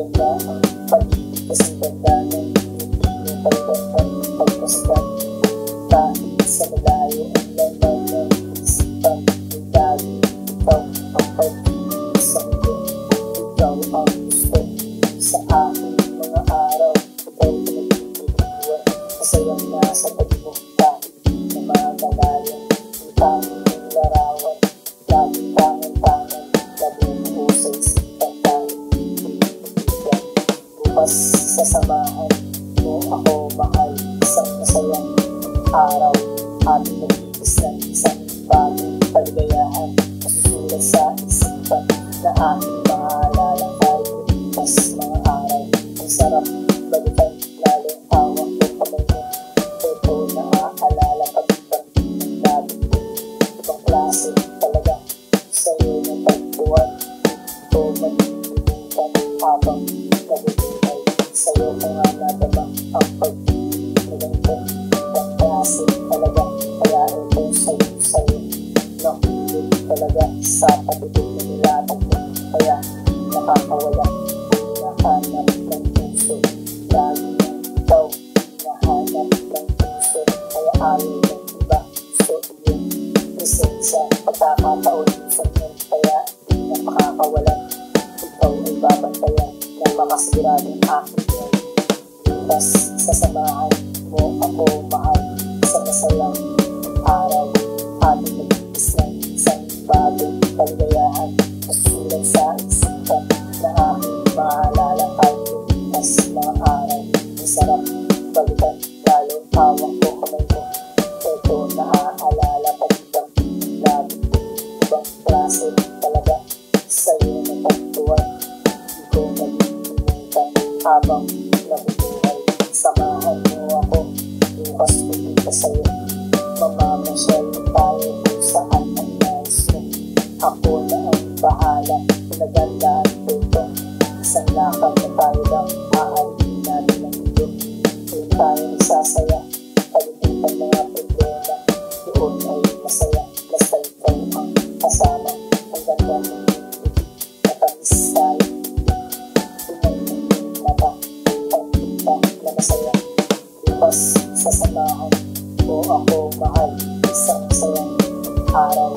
maganda ang paligid kasing ganda ng hindi mo pagkakang pagpasdan. Kahit sa malayo ang laman ng isipan, may lagi ikaw ang pag-ibig sa mundo. Ikaw ang gusto sa aking mga araw. Ikaw ang nagtutulungan, masayang nasa tabi mo kahit na magalayo. Ang tanging ng larawan, laging tangan-tangan, laging mo sa isipan kahit pinipiligan. Bukas sasamahan mo ako, mahal, isang masayang araw. Ating nagigis ng isang bagong kaligayahan, masusulat sa isipan na aking maalala kahit lumipas mga araw. Ang sarap balikan, lalo hawak ko kamay mo. Ito naaalala pag-ibang ng labi ko. Ibang klase talaga sa'yo ng pagbuwan. Ito malilimutan habang nabubuhay. Sa'yo ko nga nadama ang pag-ibig na ganito. Ibang klase talaga, kaya ito sa'yo. Nakulit talaga sa pagibig na nilatag mo. Kaya nakakawala, nahanap ng puso. Lagi ng ikaw, nahanap ng puso. Kaya ayaw ng iba, gusto iyong presensya. Pagkakataon sa inyo, kaya di na makakawalan. Ikaw ay babantayan ng makasiradong aking yan. Bukas sasamahan mo ako, mahal, sa masayang araw. Ating nagigis ng isang bagong kaligayahan, masusulat sa isipan na aking maalala kahit lumipas mga araw. Ang sarap balikan, lalo hawak ko kamay mo. Ito naaalala pag-ibang labi ko. Ibang klase talaga sa'yo na pagtuwan. Di ko malilimutan habang nabubuhay. Samahan mo ako, bukas pupunta sa'yo. Mamamasyal tayo kung saan ang nais mo. Ako na ang bahala, pinagandaan ko ito. Isang lakad na tayo lang, aalihin natin ang mundo. Doon tayo nagsasaya, kalimutan mga problema. Doon ay masaya, basta ikaw ang kasama. Ang ganda ng mundo, natamis tayo. Tunay ng mata, ang kita na masaya. Bukas sasamahan mo ako, mahal, isang masayang araw.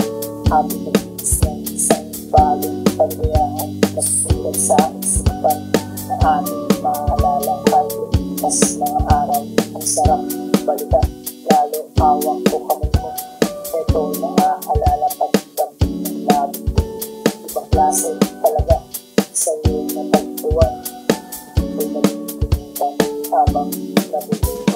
Ating nagigis ng isang bagong kaligayahan, masusulat sa isipan na ating maalala kahit lumipas mga araw. Ang sarap balikan, lalo hawak ko kamay mo. Ito naaalala pag-ibang ng labi ko. Ibang klase talaga sa'yo na pagtuwan. Ito'y malilimutan habang nabubuhay.